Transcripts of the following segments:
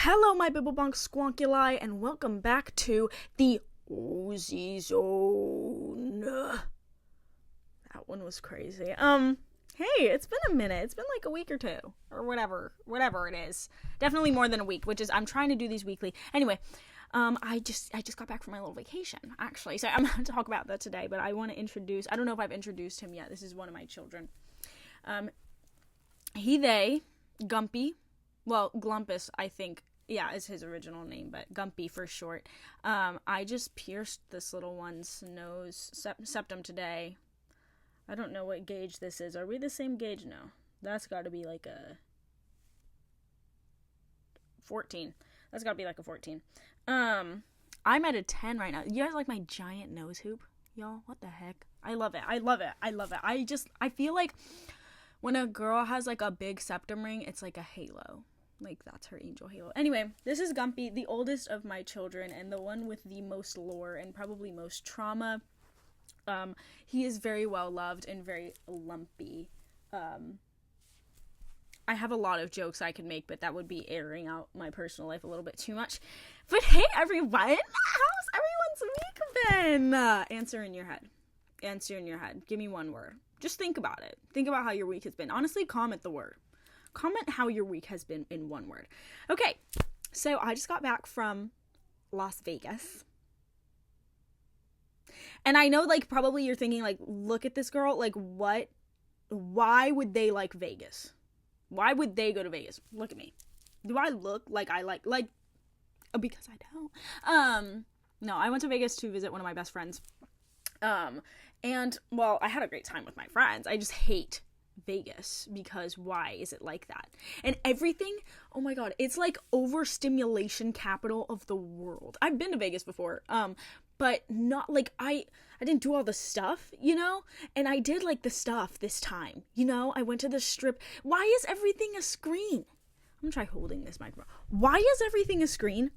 Hello, my bibblebonksquonculi, and welcome back to the OSIEZONE. That one was crazy. Hey, it's been a minute. It's been like a week or two, or whatever it is. Definitely more than a week, which is I'm trying to do these weekly. Anyway, I just got back from my little vacation, actually. So I'm going to talk about that today, but I want to introduce. I don't know if I've introduced him yet. This is one of my children. They, Gumpy. Well, Glumpus, I think, is his original name, but Gumpy for short. I just pierced this little one's nose, septum today. I don't know what gauge this is. Are we the same gauge? No. That's got to be like a 14. That's got to be like a 14. I'm at a 10 right now. You guys like my giant nose hoop? Y'all, what the heck? I love it. I feel like when a girl has like a big septum ring, it's like a halo. Like, that's her angel halo. Anyway, this is Gumpy, the oldest of my children, and the one with the most lore and probably most trauma. He is very well loved and very lumpy. I have a lot of jokes I can make, but that would be airing out my personal life a little bit too much. But hey, everyone! How's everyone's week been? Answer in your head. Give me one word. Just think about it. Think about how your week has been. Honestly, comment the word. Comment how your week has been in one word. Okay, so I just got back from Las Vegas. And I know, like, probably you're thinking, like, look at this girl. Like, what? Why would they like Vegas? Why would they go to Vegas? Look at me. Do I look like I like, because I don't. No, I went to Vegas to visit one of my best friends. And, well, I had a great time with my friends. I just hate Vegas because why is it like that? And everything, oh my god, it's like overstimulation capital of the world. I've been to Vegas before, but not like I didn't do all the stuff, you know? And I did like the stuff this time, you know? I went to the strip. Why is everything a screen? I'm gonna try holding this microphone. Why is everything a screen?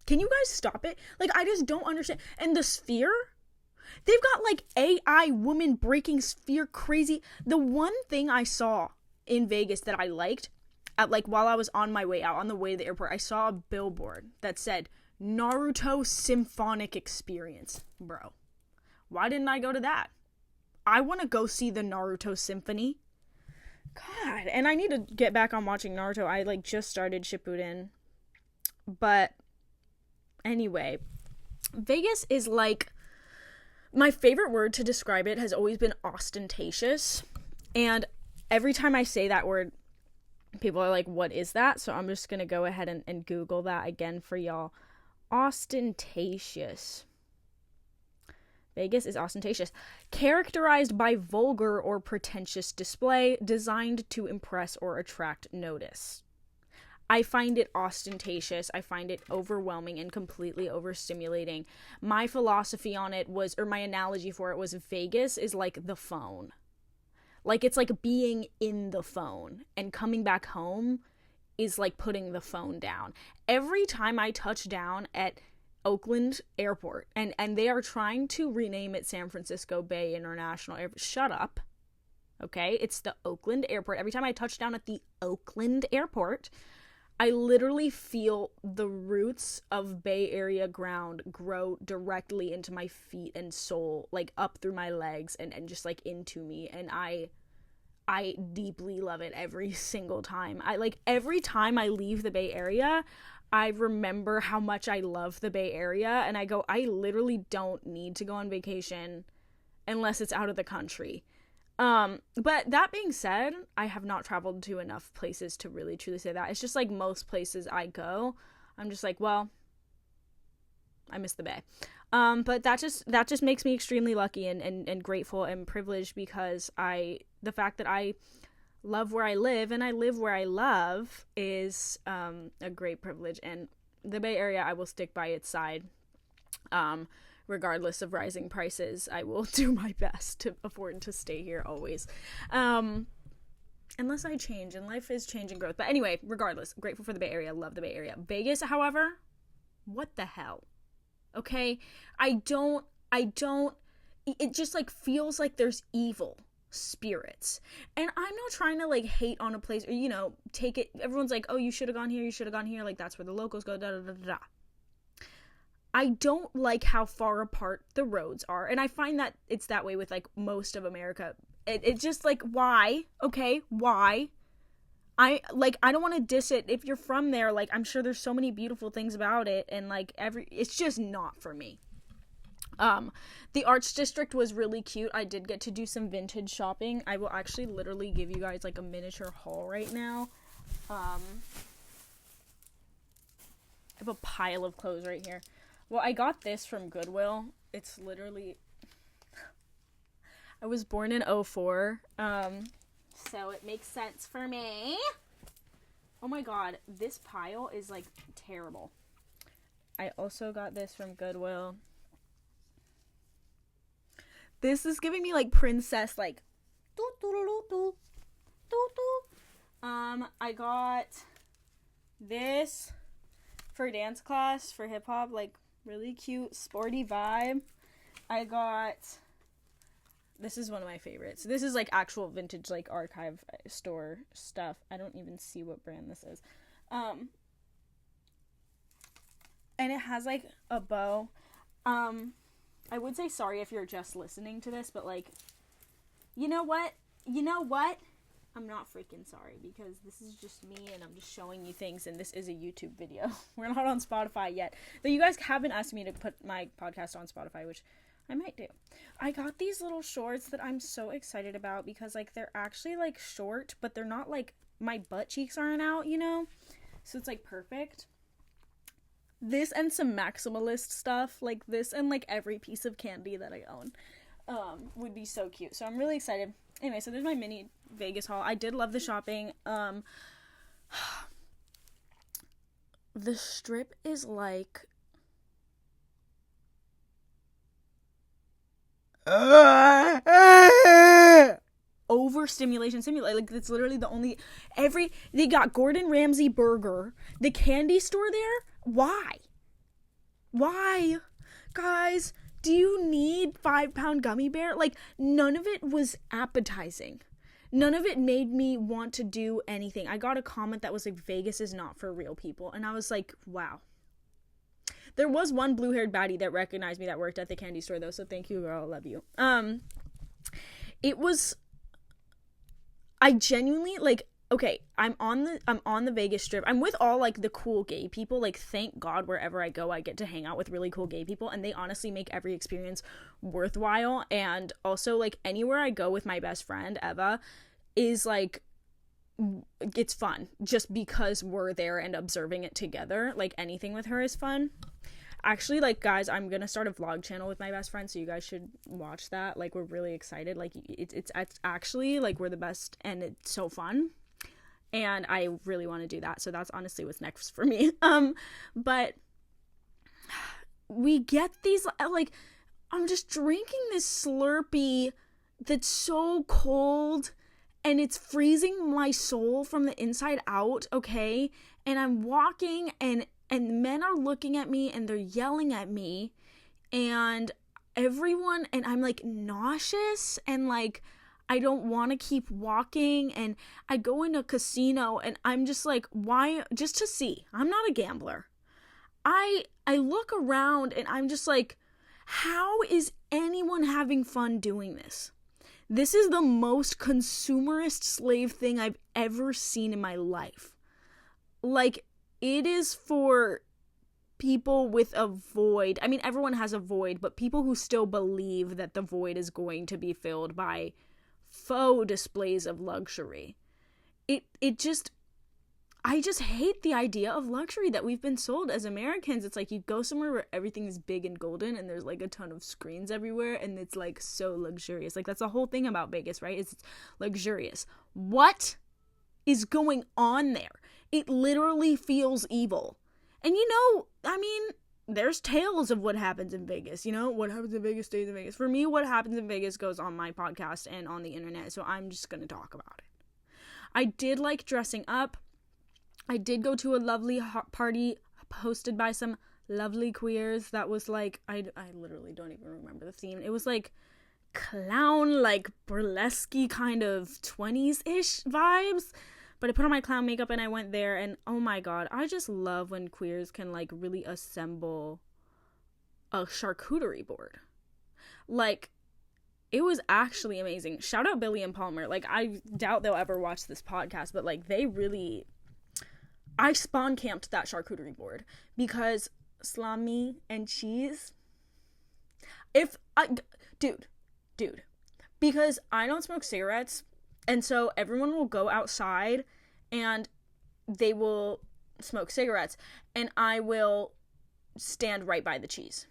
Can you guys stop it? Like, I just don't understand. And the Sphere? They've got, like, AI woman breaking Sphere crazy. The one thing I saw in Vegas that I liked, while I was on my way out, on the way to the airport, I saw a billboard that said, Naruto Symphonic Experience. Bro, why didn't I go to that? I want to go see the Naruto Symphony. God, and I need to get back on watching Naruto. I, just started Shippuden. But, anyway, Vegas is, my favorite word to describe it has always been ostentatious. And every time I say that word, people are like, what is that? So I'm just going to go ahead and Google that again for y'all. Ostentatious. Vegas is ostentatious. Characterized by vulgar or pretentious display, designed to impress or attract notice. I find it ostentatious. I find it overwhelming and completely overstimulating. My philosophy on it was, or my analogy for it was, Vegas is like the phone. Like, it's like being in the phone, and coming back home is like putting the phone down. Every time I touch down at Oakland Airport, and they are trying to rename it San Francisco Bay International Airport. Shut up. Okay? It's the Oakland Airport. Every time I touch down at the Oakland Airport, I literally feel the roots of Bay Area ground grow directly into my feet and soul, like up through my legs and just like into me. And I deeply love it every single time. Every time I leave the Bay Area, I remember how much I love the Bay Area. And I go, I literally don't need to go on vacation unless it's out of the country. But that being said, I have not traveled to enough places to really truly say that. It's just like most places I go, I'm just like, well, I miss the Bay. But that just makes me extremely lucky and grateful and privileged because the fact that I love where I live and I live where I love is, a great privilege. And the Bay Area, I will stick by its side. Regardless of rising prices, I will do my best to afford to stay here always. Unless I change, and life is change and growth. But anyway, regardless, grateful for the Bay Area, love the Bay Area. Vegas, however, what the hell? Okay? It just feels like there's evil spirits. And I'm not trying to like hate on a place or, you know, take it. Everyone's like, oh, you should have gone here. You should have gone here. Like, that's where the locals go. Da da da da. I don't like how far apart the roads are. And I find that it's that way with like most of America. It's just like, why? Okay, why? I don't want to diss it. If you're from there, like, I'm sure there's so many beautiful things about it, and like it's just not for me. The Arts District was really cute. I did get to do some vintage shopping. I will actually literally give you guys like a miniature haul right now. I have a pile of clothes right here. Well, I got this from Goodwill. It's literally, I was born in 2004, so it makes sense for me. Oh my god, this pile is like terrible. I also got this from Goodwill. This is giving me like princess, like I got this for dance class for hip hop, like really cute sporty vibe. I got, this is one of my favorites. This is like actual vintage like archive store stuff. I don't even see what brand this is. And it has like a bow. I would say sorry if you're just listening to this, but like, you know what? I'm not freaking sorry, because this is just me and I'm just showing you things, and this is a YouTube video. We're not on Spotify yet. Though you guys haven't asked me to put my podcast on Spotify, which I might do. I got these little shorts that I'm so excited about because like they're actually like short, but they're not like, my butt cheeks aren't out, you know? So it's like perfect. This and some maximalist stuff, like this and like every piece of candy that I own, would be so cute. So I'm really excited. Anyway, so there's my mini Vegas haul. I did love the shopping. The strip is like overstimulation simulate. Like, it's literally the only, they got Gordon Ramsay burger, the candy store there. Why guys, do you need 5-pound gummy bear? Like, none of it was appetizing. None of it made me want to do anything. I got a comment that was like, Vegas is not for real people, and I was like, wow. There was one blue-haired baddie that recognized me that worked at the candy store, though, so thank you, girl. I love you. I genuinely, like, okay, I'm on the Vegas Strip. I'm with all, like, the cool gay people. Like, thank God wherever I go, I get to hang out with really cool gay people, and they honestly make every experience worthwhile. And also, like, anywhere I go with my best friend, Eva, is, like, it's fun. Just because we're there and observing it together. Like, anything with her is fun. Actually, like, guys, I'm gonna start a vlog channel with my best friend, so you guys should watch that. Like, we're really excited. Like, it's actually, like, we're the best, and it's so fun. And I really want to do that. So that's honestly what's next for me. But we get these, like, I'm just drinking this Slurpee that's so cold and it's freezing my soul from the inside out, okay? And I'm walking and men are looking at me and they're yelling at me and everyone, and I'm like nauseous and like, I don't want to keep walking, and I go in a casino and I'm just like, why? Just to see. I'm not a gambler. I look around and I'm just like, how is anyone having fun doing this? This is the most consumerist slave thing I've ever seen in my life. Like, it is for people with a void. I mean, everyone has a void, but people who still believe that the void is going to be filled by faux displays of luxury. I just hate the idea of luxury that we've been sold as Americans. It's like you go somewhere where everything is big and golden and there's like a ton of screens everywhere and it's like so luxurious. Like, that's the whole thing about Vegas, right? It's luxurious. What is going on there? It literally feels evil. And you know, I mean, there's tales of what happens in Vegas, you know? What happens in Vegas stays in Vegas. For me, what happens in Vegas goes on my podcast and on the internet, so I'm just gonna talk about it. I did like dressing up. I did go to a lovely party hosted by some lovely queers that was like, I literally don't even remember the theme. It was like clown, like burlesque kind of 20s-ish vibes. But I put on my clown makeup and I went there, and oh my god, I just love when queers can like really assemble a charcuterie board. Like, it was actually amazing. Shout out Billy and Palmer. Like, I doubt they'll ever watch this podcast, but like, I spawn camped that charcuterie board because salami and cheese. Dude, because I don't smoke cigarettes, and so everyone will go outside and they will smoke cigarettes, and I will stand right by the cheese.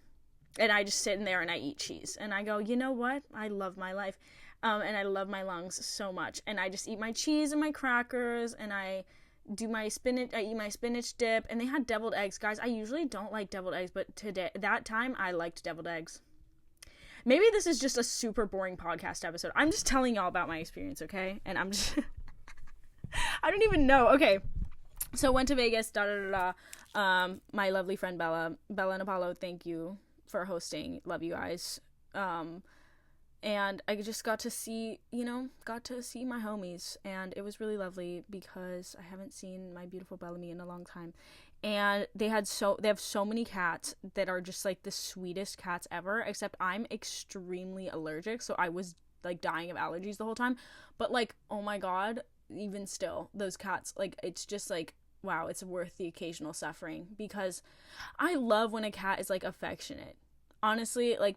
And I just sit in there and I eat cheese. And I go, you know what? I love my life. And I love my lungs so much. And I just eat my cheese and my crackers, and I eat my spinach dip. And they had deviled eggs. Guys, I usually don't like deviled eggs, but that time I liked deviled eggs. Maybe this is just a super boring podcast episode. I'm just telling y'all about my experience, okay? And I'm just I don't even know. Okay. So went to Vegas, my lovely friend Bella and Apollo, thank you for hosting. Love you guys. And I just got to see my homies, and it was really lovely because I haven't seen my beautiful Bellamy in a long time. And they have so many cats that are just like the sweetest cats ever, except I'm extremely allergic, so I was like dying of allergies the whole time. But like, oh my god, even still, those cats, like, it's just like, wow, it's worth the occasional suffering, because I love when a cat is like affectionate. Honestly, like,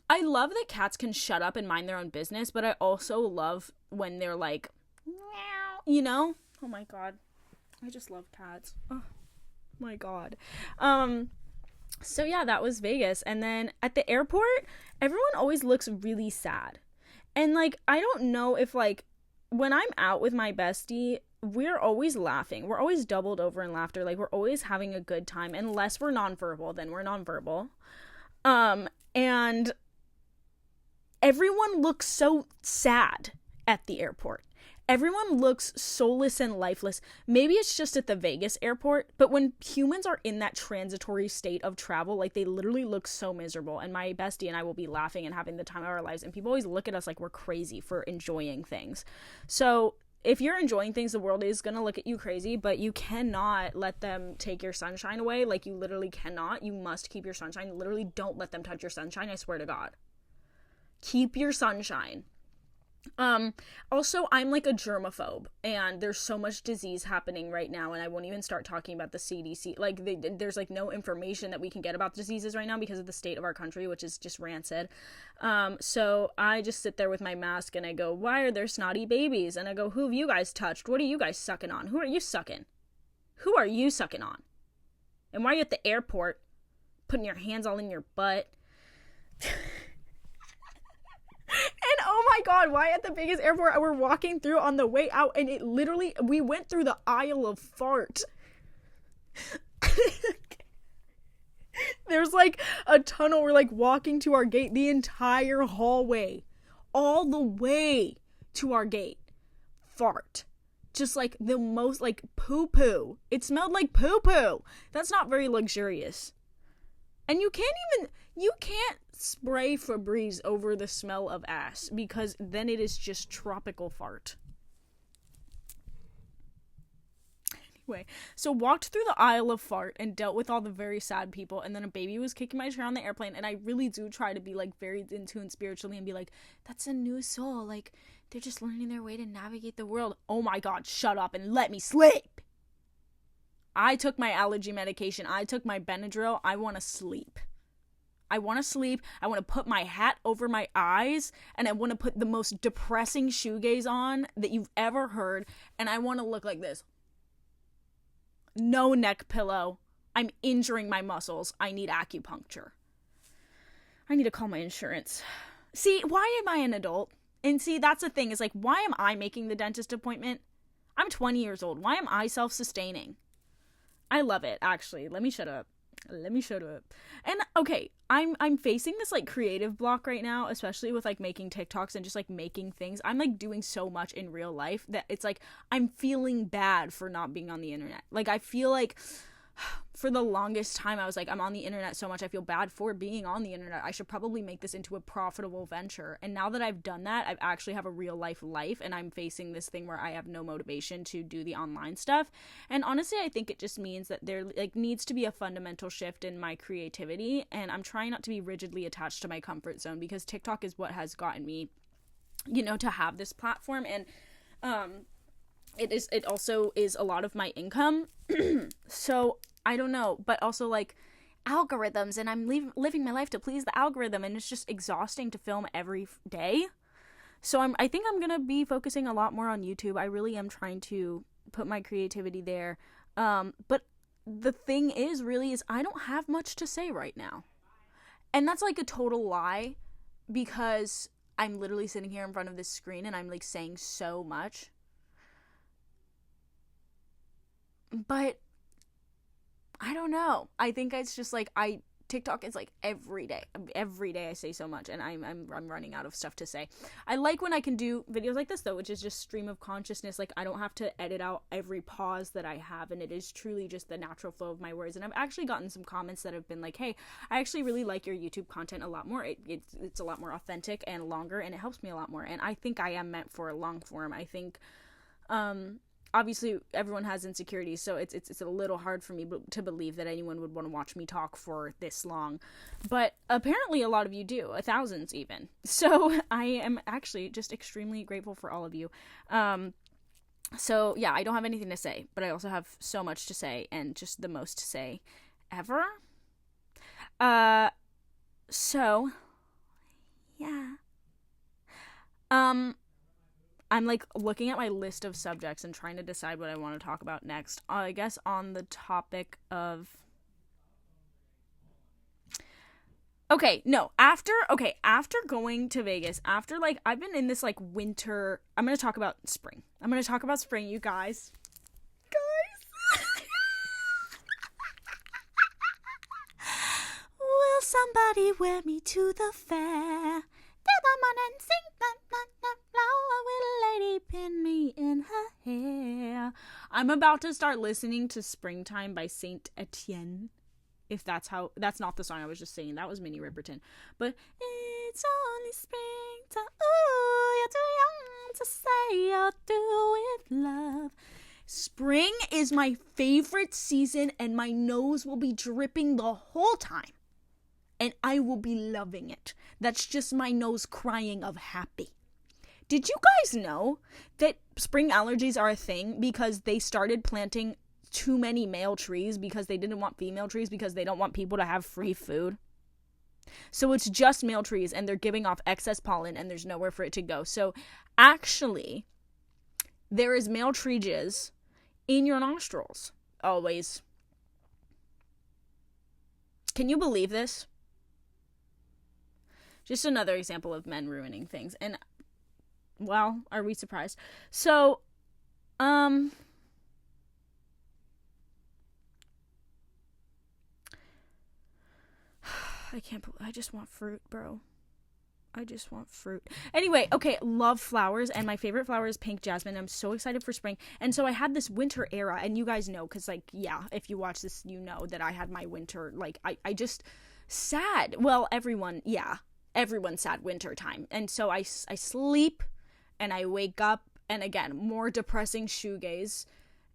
I love that cats can shut up and mind their own business, but I also love when they're like, meow, you know? Oh my god. I just love cats. Oh my god. So yeah, that was Vegas. And then at the airport, everyone always looks really sad. And like, I don't know if like, when I'm out with my bestie, we're always laughing. We're always doubled over in laughter. Like, we're always having a good time. Unless we're nonverbal, then we're nonverbal. And everyone looks so sad at the airport. Everyone looks soulless and lifeless. Maybe it's just at the Vegas airport, but when humans are in that transitory state of travel, like, they literally look so miserable. And my bestie and I will be laughing and having the time of our lives, and people always look at us like we're crazy for enjoying things. So if you're enjoying things, the world is gonna look at you crazy, but you cannot let them take your sunshine away. Like, you literally cannot. You must keep your sunshine. Literally, don't let them touch your sunshine. I swear to God. Keep your sunshine. Also, I'm like a germaphobe, and there's so much disease happening right now, and I won't even start talking about the CDC. Like, there's like no information that we can get about diseases right now because of the state of our country, which is just rancid. So I just sit there with my mask and I go, why are there snotty babies? And I go, who have you guys touched? What are you guys sucking on? Who are you sucking? Who are you sucking on? And why are you at the airport putting your hands all in your butt? And oh my god, why at the biggest airport we're walking through on the way out, and it literally, we went through the aisle of fart. There's like a tunnel, we're like walking to our gate, the entire hallway, all the way to our gate, fart. Just like the most, like, poo-poo. It smelled like poo-poo. That's not very luxurious. And you can't spray Febreze over the smell of ass, because then it is just tropical fart. Anyway, so walked through the aisle of fart and dealt with all the very sad people, and then a baby was kicking my chair on the airplane, and I really do try to be like very in tune spiritually and be like, that's a new soul, like, they're just learning their way to navigate the world. Oh my god, shut up and let me sleep. I took my allergy medication. I took my Benadryl. I want to sleep. I want to sleep. I want to put my hat over my eyes, and I want to put the most depressing shoegaze on that you've ever heard, and I want to look like this. No neck pillow. I'm injuring my muscles. I need acupuncture. I need to call my insurance. See, why am I an adult? And see, that's the thing, is like, why am I making the dentist appointment? I'm 20 years old. Why am I self-sustaining? I love it, actually. Let me shut up. And okay, I'm facing this like creative block right now, especially with like making TikToks and just like making things. I'm like doing so much in real life that it's like I'm feeling bad for not being on the internet. Like, I feel like for the longest time, I was like, I'm on the internet so much. I feel bad for being on the internet. I should probably make this into a profitable venture. And now that I've done that, I actually have a real life, and I'm facing this thing where I have no motivation to do the online stuff. And honestly, I think it just means that there like needs to be a fundamental shift in my creativity. And I'm trying not to be rigidly attached to my comfort zone, because TikTok is what has gotten me, to have this platform. And it also is a lot of my income. So I don't know, but also like algorithms, and I'm living my life to please the algorithm, and it's just exhausting to film every day. So I think I'm gonna be focusing a lot more on YouTube. I really am trying to put my creativity there. But the thing is I don't have much to say right now, and that's like a total lie, because I'm literally sitting here in front of this screen and I'm like saying so much. But I don't know. I think it's just like TikTok is like every day I say so much, and I'm running out of stuff to say. I like when I can do videos like this though, which is just stream of consciousness. Like I don't have to edit out every pause that I have, and it is truly just the natural flow of my words. And I've actually gotten some comments that have been like, hey, I actually really like your YouTube content a lot more. It's a lot more authentic and longer, and it helps me a lot more. And I think I am meant for a long form. I think obviously everyone has insecurities, so it's a little hard for me to believe that anyone would want to watch me talk for this long, but apparently a lot of you do, thousands even. So I am actually just extremely grateful for all of you. So yeah, I don't have anything to say, but I also have so much to say, and just the most to say ever. So yeah. I'm like looking at my list of subjects and trying to decide what I want to talk about next. I guess on the topic of after going to Vegas, after like I've been in this like winter, I'm going to talk about spring. You guys. Will somebody wear me to the fair? Come on and sing, flower, will a lady pin me in her hair? I'm about to start listening to Springtime by Saint Etienne. If that's not the song I was just singing. That was Minnie Riperton. But it's only springtime. Ooh, you're too young to say you'll do with love. Spring is my favorite season, and my nose will be dripping the whole time. And I will be loving it. That's just my nose crying of happy. Did you guys know that spring allergies are a thing because they started planting too many male trees because they didn't want female trees because they don't want people to have free food? So it's just male trees, and they're giving off excess pollen, and there's nowhere for it to go. So actually, there is male tree jizz in your nostrils. Always. Can you believe this? Just another example of men ruining things. And, well, are we surprised? So, I just want fruit, bro. I just want fruit. Anyway, okay, love flowers, and my favorite flower is pink jasmine. I'm so excited for spring. And so I had this winter era, and you guys know, because, like, yeah, if you watch this, you know that I had my winter, like, I just, sad. Well, everyone's sad winter time. And so I sleep and I wake up, and again, more depressing shoegaze,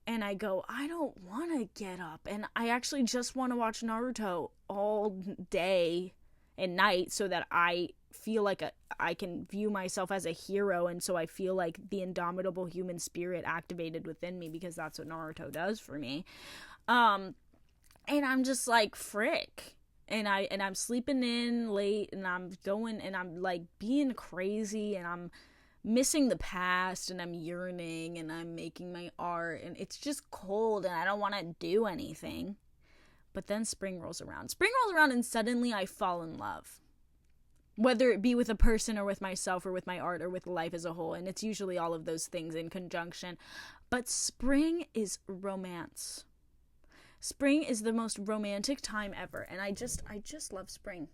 and I go, I don't want to get up, and I actually just want to watch Naruto all day and night so that I feel like I can view myself as a hero, and so I feel like the indomitable human spirit activated within me, because that's what Naruto does for me. And I'm just like, frick. And I'm sleeping in late, and I'm going, and I'm like being crazy, and I'm missing the past, and I'm yearning, and I'm making my art, and it's just cold, and I don't want to do anything. But then spring rolls around, and suddenly I fall in love. Whether it be with a person, or with myself, or with my art, or with life as a whole. And it's usually all of those things in conjunction. But spring is romance. Spring is the most romantic time ever, and I just love spring.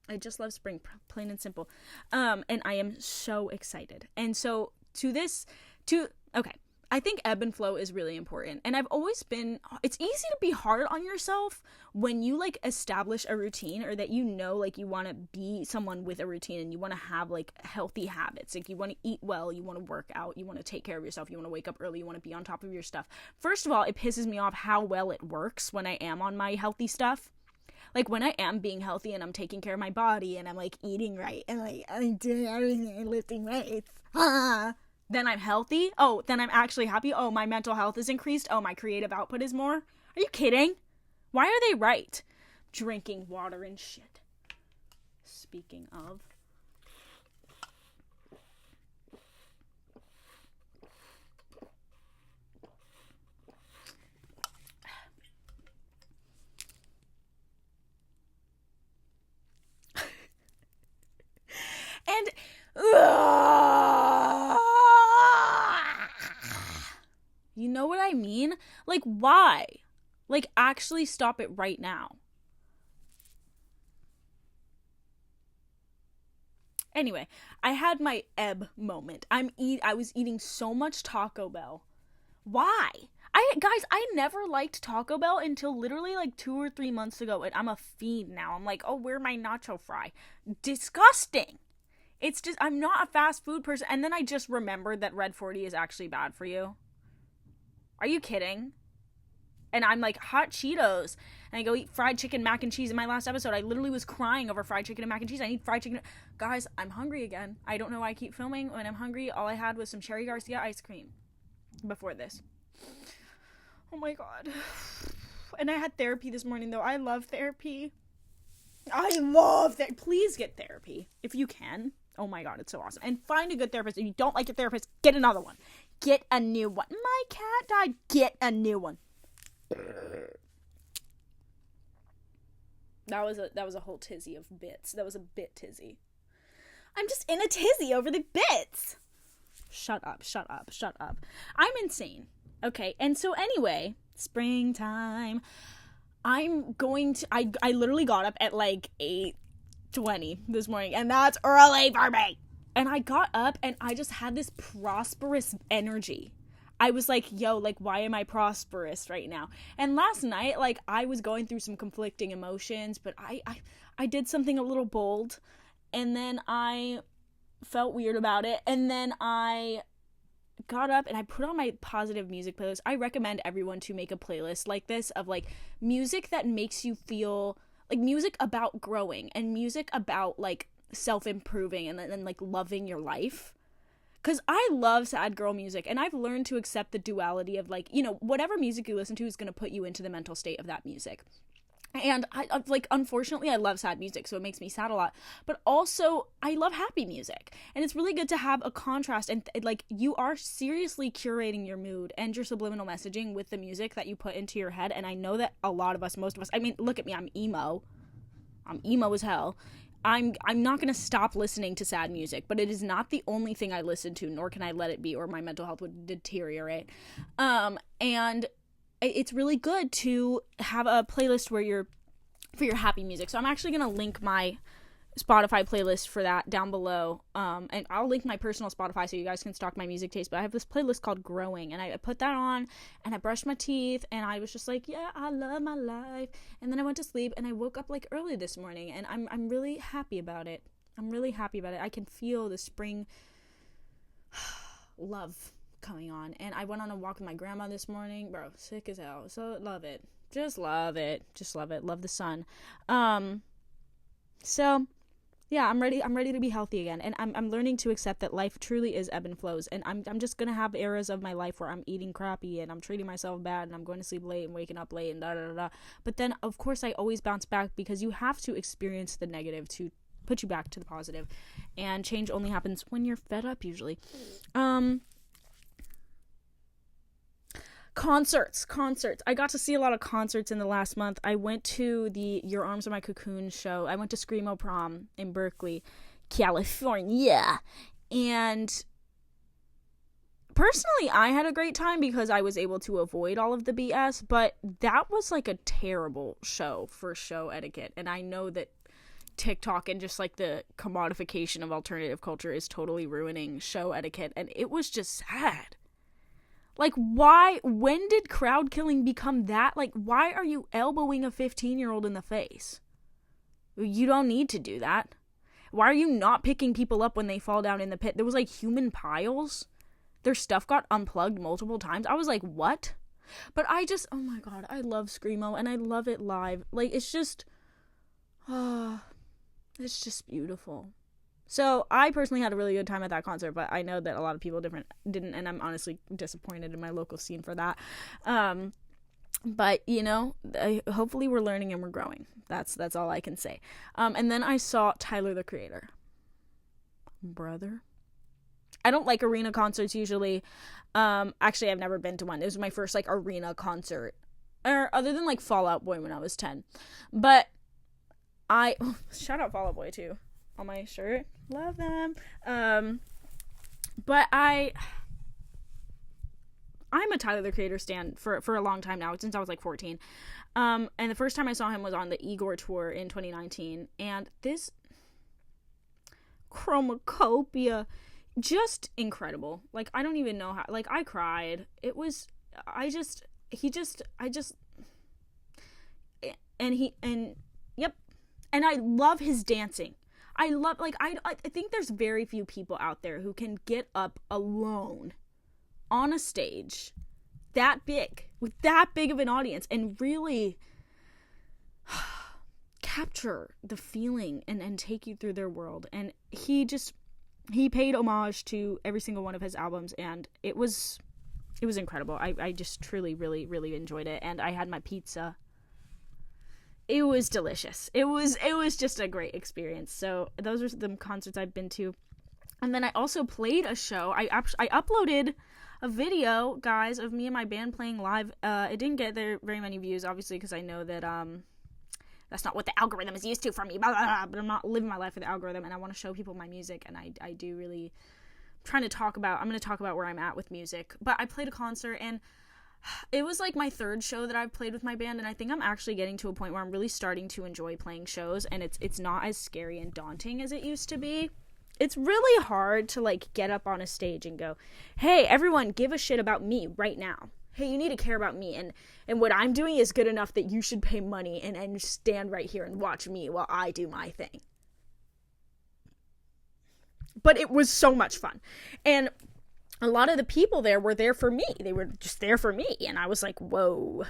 I just love spring, plain and simple. And I am so excited. And so okay, I think ebb and flow is really important. And I've always been, it's easy to be hard on yourself when you like establish a routine, or that you know, like you want to be someone with a routine and you want to have like healthy habits. Like you want to eat well, you want to work out, you want to take care of yourself, you want to wake up early, you want to be on top of your stuff. First of all, it pisses me off how well it works when I am on my healthy stuff. Like when I am being healthy and I'm taking care of my body and I'm like eating right and like I'm doing everything and lifting weights. Then I'm healthy. Oh, then I'm actually happy. Oh, my mental health is increased. Oh, my creative output is more. Are you kidding? Why are they right? Drinking water and shit. Speaking of. And you know what I mean? Like, why? Like, actually stop it right now. Anyway, I had my ebb moment. I was eating so much Taco Bell. Why? Guys, I never liked Taco Bell until literally like 2 or 3 months ago, and I'm a fiend now. I'm like, oh, where's my nacho fry? Disgusting. It's just, I'm not a fast food person. And then I just remembered that Red 40 is actually bad for you. Are you kidding? And I'm like, hot Cheetos. And I go eat fried chicken, mac and cheese. In my last episode, I literally was crying over fried chicken and mac and cheese. I need fried chicken. Guys, I'm hungry again. I don't know why I keep filming. When I'm hungry, all I had was some Cherry Garcia ice cream before this. Oh my God. And I had therapy this morning, though. I love therapy. I love that. Please get therapy if you can. Oh my God, it's so awesome. And find a good therapist. If you don't like your therapist, get another one. Get a new one. My cat died. Get a new one. That was a whole tizzy of bits. That was a bit tizzy. I'm just in a tizzy over the bits. Shut up. I'm insane. Okay, and so anyway, springtime. I'm going to, I literally got up at like 8:20 this morning, and that's early for me. And I got up and I just had this prosperous energy. I was like, yo, like, why am I prosperous right now? And last night, like, I was going through some conflicting emotions, but I did something a little bold, and then I felt weird about it, and then I got up and I put on my positive music playlist. I recommend everyone to make a playlist like this of, like, music that makes you feel, like, music about growing, and music about, like, self-improving, and like, loving your life. Because I love sad girl music, and I've learned to accept the duality of, like, you know, whatever music you listen to is going to put you into the mental state of that music. And I like, unfortunately, I love sad music, so it makes me sad a lot. But also, I love happy music. And it's really good to have a contrast. And, like, you are seriously curating your mood and your subliminal messaging with the music that you put into your head. And I know that a lot of us, most of us, I mean, look at me, I'm emo. I'm emo as hell. I'm not going to stop listening to sad music, but it is not the only thing I listen to, nor can I let it be, or my mental health would deteriorate. And it's really good to have a playlist where for your happy music. So I'm actually going to link my Spotify playlist for that down below. And I'll link my personal Spotify so you guys can stalk my music taste. But I have this playlist called Growing, and I put that on, and I brushed my teeth, and I was just like, yeah, I love my life. And then I went to sleep, and I woke up like early this morning, and I'm really happy about it. I can feel the spring love coming on. And I went on a walk with my grandma this morning. Bro, sick as hell. So love it. Just love it. Love the sun. So yeah, I'm ready to be healthy again. And I'm learning to accept that life truly is ebb and flows. And I'm just going to have eras of my life where I'm eating crappy and I'm treating myself bad and I'm going to sleep late and waking up late and da-da-da-da. But then, of course, I always bounce back, because you have to experience the negative to put you back to the positive. And change only happens when you're fed up, usually. Concerts. I got to see a lot of concerts in the last month. I went to the Your Arms Are My Cocoon show. I went to Screamo Prom in Berkeley, California. And personally, I had a great time because I was able to avoid all of the BS, but that was like a terrible show for show etiquette. And I know that TikTok and just like the commodification of alternative culture is totally ruining show etiquette, and it was just sad. Like, why, when did crowd killing become that? Like, why are you elbowing a 15-year-old in the face? You don't need to do that. Why are you not picking people up when they fall down in the pit? There was, like, human piles. Their stuff got unplugged multiple times. I was like, what? But I just, oh my god, I love Screamo, and I love it live. Like, it's just beautiful. So, I personally had a really good time at that concert, but I know that a lot of people didn't, and I'm honestly disappointed in my local scene for that. But, you know, hopefully we're learning and we're growing. That's all I can say. And then I saw Tyler, the Creator. Brother. I don't like arena concerts usually. Actually, I've never been to one. It was my first, like, arena concert. Or, other than, like, Fall Out Boy when I was 10. But shout out Fall Out Boy, too. On my shirt. Love them. But I'm a Tyler, the Creator stan for a long time now, since I was, like, 14. And the first time I saw him was on the Igor tour in 2019. And this chromacopia, just incredible. Like, I don't even know how, like, I cried. It was, yep. And I love his dancing. I think there's very few people out there who can get up alone on a stage that big, with that big of an audience, and really capture the feeling and take you through their world. And he paid homage to every single one of his albums, and it was incredible. I just truly, really, really enjoyed it, and I had my pizza. It was delicious. It was just a great experience. So those are the concerts I've been to. And then I also played a show. I uploaded a video, guys, of me and my band playing live. It didn't get very many views, obviously, because I know that that's not what the algorithm is used to for me. Blah, blah, blah, but I'm not living my life for the algorithm, and I want to show people my music, and I do really I'm going to talk about where I'm at with music. But I played a concert, and it was like my third show that I've played with my band, and I think I'm actually getting to a point where I'm really starting to enjoy playing shows, and it's not as scary and daunting as it used to be. It's really hard to, like, get up on a stage and go, hey, everyone, give a shit about me right now. Hey, you need to care about me, and what I'm doing is good enough that you should pay money and stand right here and watch me while I do my thing. But it was so much fun, and a lot of the people there were there for me. They were just there for me. And I was like, whoa.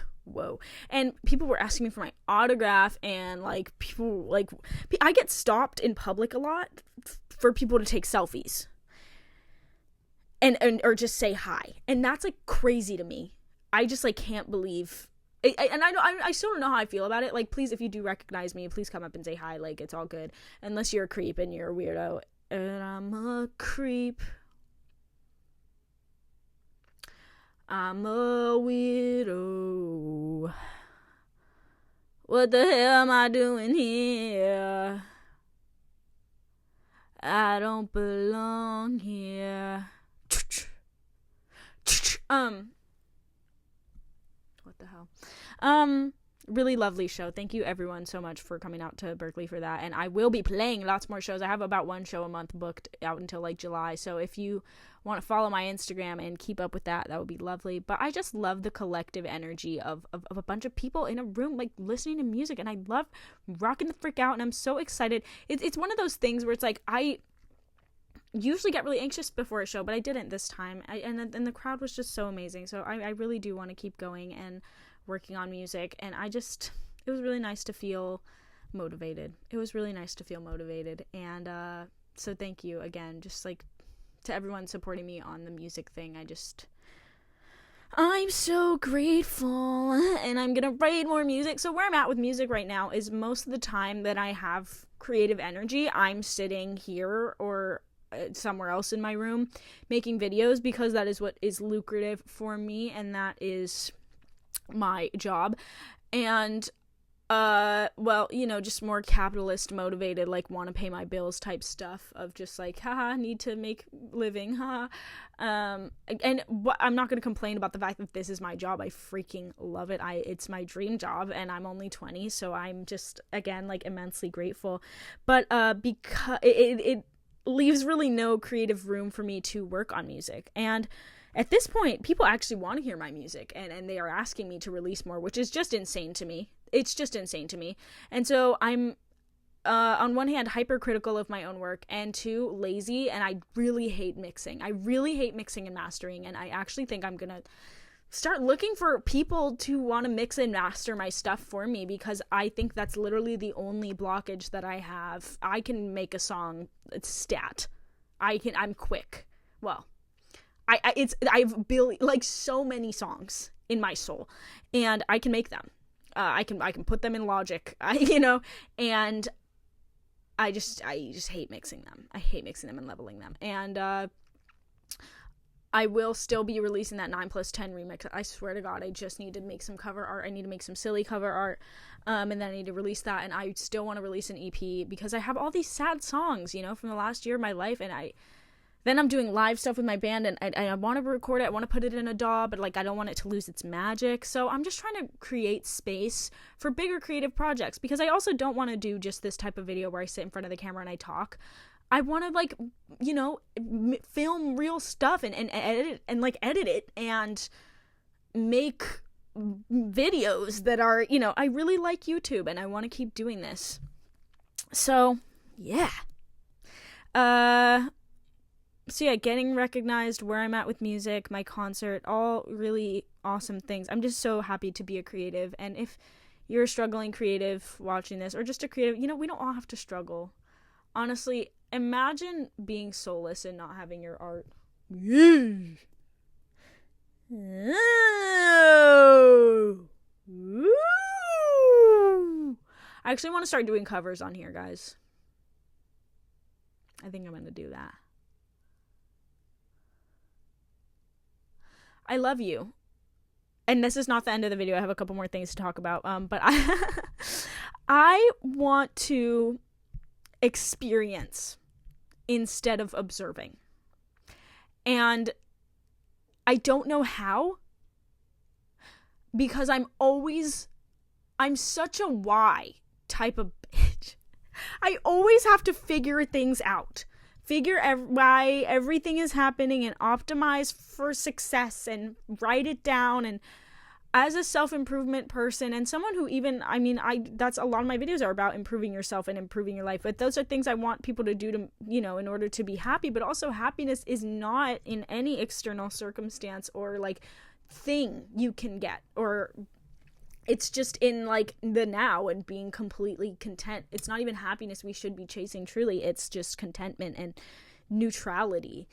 And people were asking me for my autograph. And, like, people, like, I get stopped in public a lot for people to take selfies. And or just say hi. And that's, like, crazy to me. I just, like, can't believe. And I still don't know how I feel about it. Like, please, if you do recognize me, please come up and say hi. Like, it's all good. Unless you're a creep and you're a weirdo. And I'm a creep. I'm a widow. What the hell am I doing here? I don't belong here. What the hell? Really lovely show. Thank you everyone so much for coming out to Berkeley for that. And I will be playing lots more shows. I have about one show a month booked out until, like, July. So if you want to follow my Instagram and keep up with that would be lovely. But I just love the collective energy of a bunch of people in a room, like, listening to music. And I love rocking the frick out. And I'm so excited. It's one of those things where it's like, I usually get really anxious before a show, but I didn't this time. And the crowd was just so amazing. So I really do want to keep going and working on music. And it was really nice to feel motivated. And so thank you again, just, like, to everyone supporting me on the music thing. I'm so grateful, and I'm gonna write more music. So where I'm at with music right now is most of the time that I have creative energy, I'm sitting here or somewhere else in my room making videos, because that is what is lucrative for me, and that is my job. And well, you know, just more capitalist motivated, like, want to pay my bills type stuff of just, like, haha, need to make living, haha. And I'm not going to complain about the fact that this is my job. I freaking love it. It's my dream job, and I'm only 20, so I'm just, again, like, immensely grateful. But because it leaves really no creative room for me to work on music. And at this point, people actually want to hear my music, and they are asking me to release more, which is just insane to me. It's just insane to me. And so I'm, on one hand, hypercritical of my own work, and two, lazy, and I really hate mixing. I really hate mixing and mastering, and I actually think I'm gonna start looking for people to want to mix and master my stuff for me, because I think that's literally the only blockage that I have. I can make a song, it's stat. I'm quick. Well, I've like so many songs in my soul, and I can make them. I can put them in Logic, and I just hate mixing them. I hate mixing them and leveling them. And I will still be releasing that 9+10 remix. I swear to God, I just need to make some cover art. I need to make some silly cover art, and then I need to release that. And I still want to release an EP, because I have all these sad songs, from the last year of my life, and then I'm doing live stuff with my band, and I want to record it. I want to put it in a DAW, but I don't want it to lose its magic. So I'm just trying to create space for bigger creative projects, because I also don't want to do just this type of video where I sit in front of the camera and I talk. I want to film real stuff and edit it and make videos that are, I really like YouTube, and I want to keep doing this. So yeah. So yeah, getting recognized, where I'm at with music, my concert, all really awesome things. I'm just so happy to be a creative. And if you're a struggling creative watching this, or just a creative, we don't all have to struggle. Honestly, imagine being soulless and not having your art. I actually want to start doing covers on here, guys. I think I'm going to do that. I love you. And this is not the end of the video. I have a couple more things to talk about. But I want to experience instead of observing. And I don't know how, because I'm such a why type of bitch. I always have to figure things out. Why everything is happening and optimize for success and write it down. And as a self-improvement person, and someone who that's a lot of my videos are about improving yourself and improving your life, but those are things I want people to do to, in order to be happy. But also, happiness is not in any external circumstance or thing you can get, or it's just in the now and being completely content. It's not even happiness we should be chasing truly. It's just contentment and neutrality.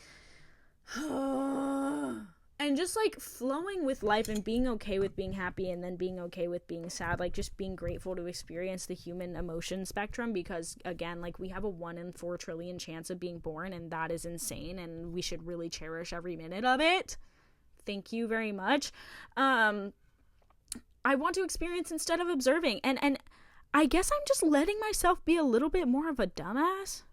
And just flowing with life and being okay with being happy, and then being okay with being sad. Just being grateful to experience the human emotion spectrum, because again, we have a 1 in 4 trillion chance of being born, and that is insane, and we should really cherish every minute of it. Thank you very much. I want to experience instead of observing. And I guess I'm just letting myself be a little bit more of a dumbass.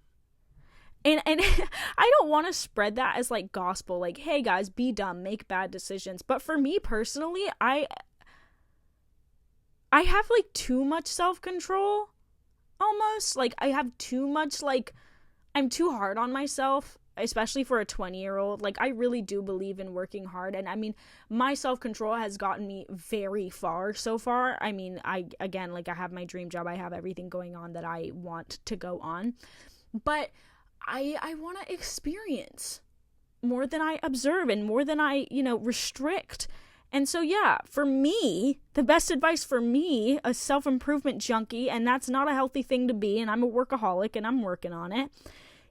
And I don't want to spread that as gospel, hey guys, be dumb, make bad decisions. But for me personally, I have too much self-control almost. I have too much, I'm too hard on myself, especially for a 20-year-old. I really do believe in working hard, and my self-control has gotten me very far so far. I have my dream job, I have everything going on that I want to go on, but I want to experience more than I observe and more than I, restrict. And so, yeah, for me, the best advice for me, a self-improvement junkie, and that's not a healthy thing to be, and I'm a workaholic and I'm working on it,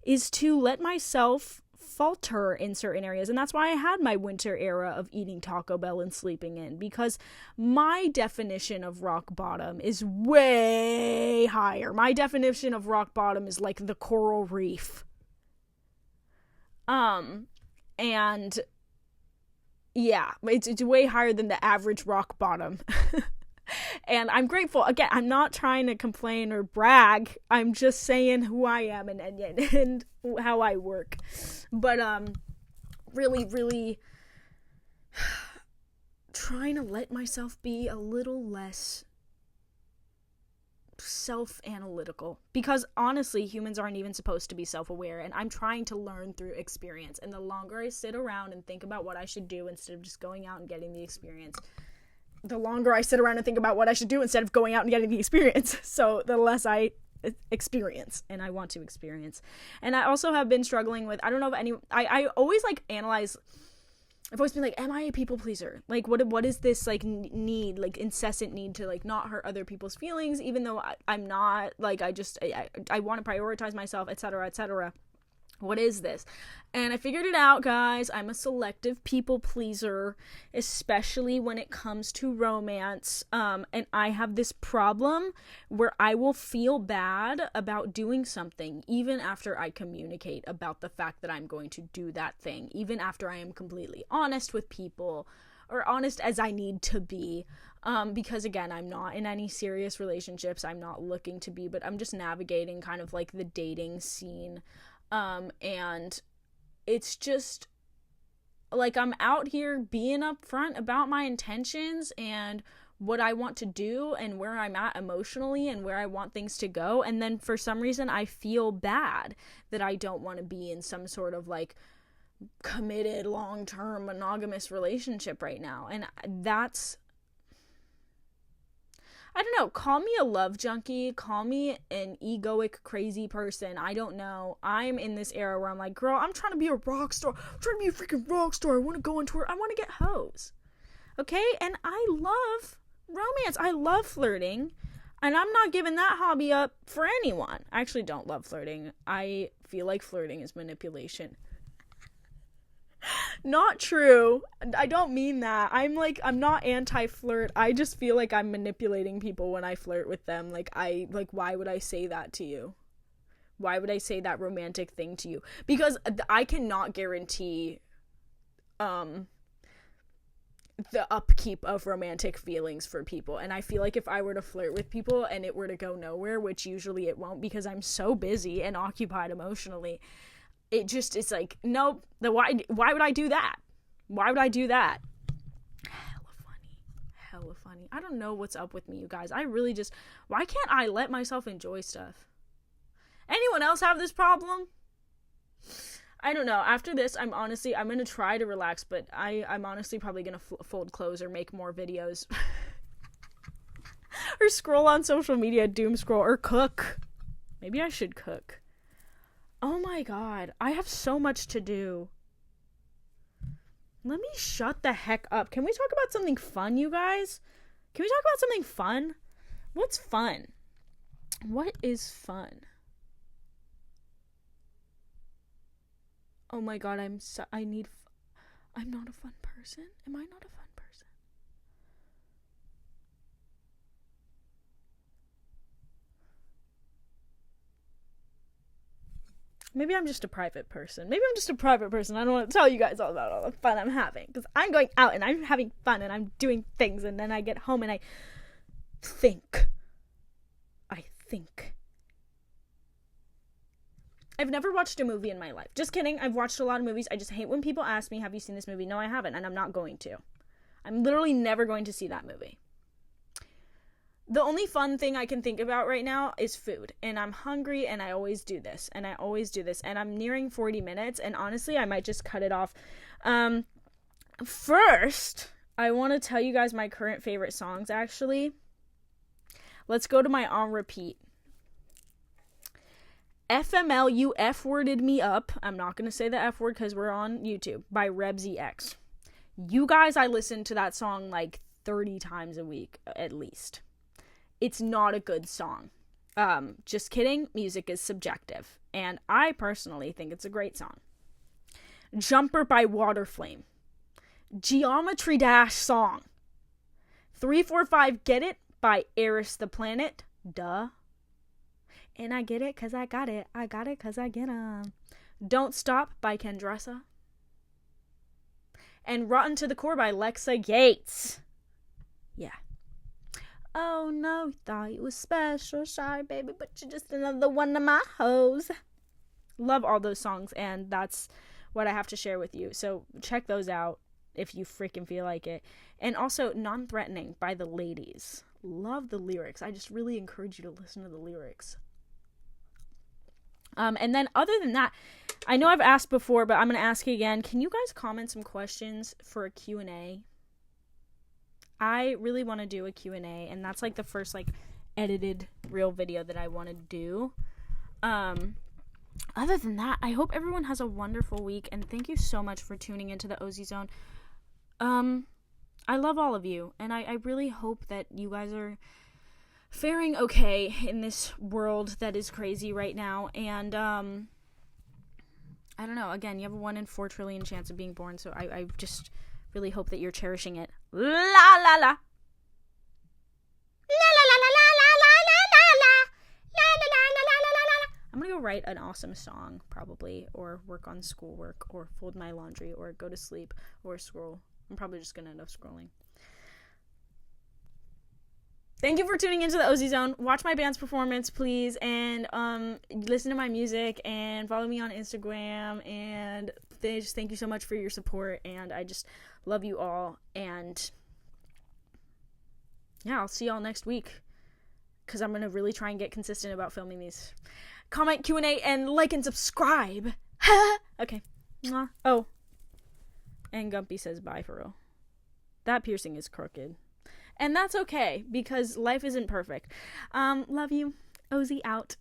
is to let myself falter in certain areas. And that's why I had my winter era of eating Taco Bell and sleeping in, because my definition of rock bottom is way higher. My definition of rock bottom is the coral reef. And yeah, it's way higher than the average rock bottom. And I'm grateful. Again, I'm not trying to complain or brag. I'm just saying who I am and how I work. But really, really trying to let myself be a little less self-analytical, because honestly humans aren't even supposed to be self-aware, and I'm trying to learn through experience. And the longer I sit around and think about what I should do instead of just going out and getting the experience, the longer I sit around and think about what I should do instead of going out and getting the experience, so the less I experience, and I want to experience. And I also have been struggling with, I don't know if any, I always like analyze, I've always been like, am I a people pleaser? Like, what is this, like, need, like, incessant need to, like, not hurt other people's feelings, even though I'm not, like, I want to prioritize myself, etc., etc. What is this? And I figured it out, guys. I'm a selective people pleaser, especially when it comes to romance. And I have this problem where I will feel bad about doing something even after I communicate about the fact that I'm going to do that thing, even after I am completely honest with people, or honest as I need to be. Because again, I'm not in any serious relationships. I'm not looking to be, but I'm just navigating kind of like the dating scene. And it's just like, I'm out here being upfront about my intentions and what I want to do and where I'm at emotionally and where I want things to go. And then for some reason I feel bad that I don't want to be in some sort of like committed long-term monogamous relationship right now. And that's, I don't know, call me a love junkie, call me an egoic, crazy person, I don't know. I'm in this era where I'm like, girl, I'm trying to be a rock star, I'm trying to be a freaking rock star, I want to go on tour, I want to get hoes, okay? And I love romance, I love flirting, and I'm not giving that hobby up for anyone. I actually don't love flirting. I feel like flirting is manipulation. Not true. I don't mean that. I'm not anti-flirt. I just feel like I'm manipulating people when I flirt with them. Why would I say that to you? Why would I say that romantic thing to you? Because I cannot guarantee the upkeep of romantic feelings for people. And I feel like if I were to flirt with people and it were to go nowhere, which usually it won't because I'm so busy and occupied emotionally, it's like, nope, why would I do that? Why would I do that? Hella funny. I don't know what's up with me, you guys. I really just, why can't I let myself enjoy stuff? Anyone else have this problem? I don't know. After this, I'm going to try to relax, but I'm honestly probably going to fold clothes or make more videos. Or scroll on social media, doom scroll, or cook. Maybe I should cook. Oh my god, I have so much to do. Let me shut the heck up. Can we talk about something fun, you guys? Can we talk about something fun? What's fun? What is fun? Oh my god, I'm not a fun person? Am I not a fun person? Maybe I'm just a private person. I don't want to tell you guys all about all the fun I'm having. Because I'm going out and I'm having fun and I'm doing things. And then I get home and I think. I've never watched a movie in my life. Just kidding. I've watched a lot of movies. I just hate when people ask me, have you seen this movie? No, I haven't. And I'm not going to. I'm literally never going to see that movie. The only fun thing I can think about right now is food. And I'm hungry and I always do this. And I'm nearing 40 minutes. And honestly, I might just cut it off. First, I want to tell you guys my current favorite songs, actually. Let's go to my on repeat. FML, You F-worded Me Up. I'm not going to say the F word because we're on YouTube. By RebZX. You guys, I listen to that song like 30 times a week, at least. It's not a good song. Just kidding. Music is subjective. And I personally think it's a great song. Jumper by Waterflame. Geometry Dash song. 345 Get It by Eris the Planet. Duh. And I get it cause I got it. I got it cause I get 'em. Don't Stop by Kendressa. And Rotten to the Core by Lexa Yates. Yeah. Oh no, you thought you was special, shy baby, but you're just another one of my hoes. Love all those songs, and that's what I have to share with you. So check those out. if you freaking feel like it. And also Non-Threatening by the Ladies. Love the lyrics. I just really encourage you to listen to the lyrics. And then other than that, I know I've asked before, but I'm going to ask again. Can you guys comment some questions for a Q&A? I really want to do a Q&A, and that's like the first like edited real video that I want to do. Other than that, I hope everyone has a wonderful week, and thank you so much for tuning into the OSIEZONE. I love all of you, and I really hope that you guys are faring okay in this world that is crazy right now. And I don't know, again, you have a 1 in 4 trillion chance of being born, so I just really hope that you're cherishing it. La la la. La la la la la la la la la la la la la la la. I'm gonna go write an awesome song, probably, or work on schoolwork, or fold my laundry, or go to sleep, or scroll. I'm probably just gonna end up scrolling. Thank you for tuning into the OSIEZONE. Watch my band's performance, please, and listen to my music, and follow me on Instagram, and just thank you so much for your support, and I just love you all, and yeah, I'll see y'all next week, because I'm going to really try and get consistent about filming these. Comment, Q&A, and like and subscribe. Okay. Mwah. Oh, and Gumpy says bye for real. That piercing is crooked. And that's okay, because life isn't perfect. Love you. Ozy out.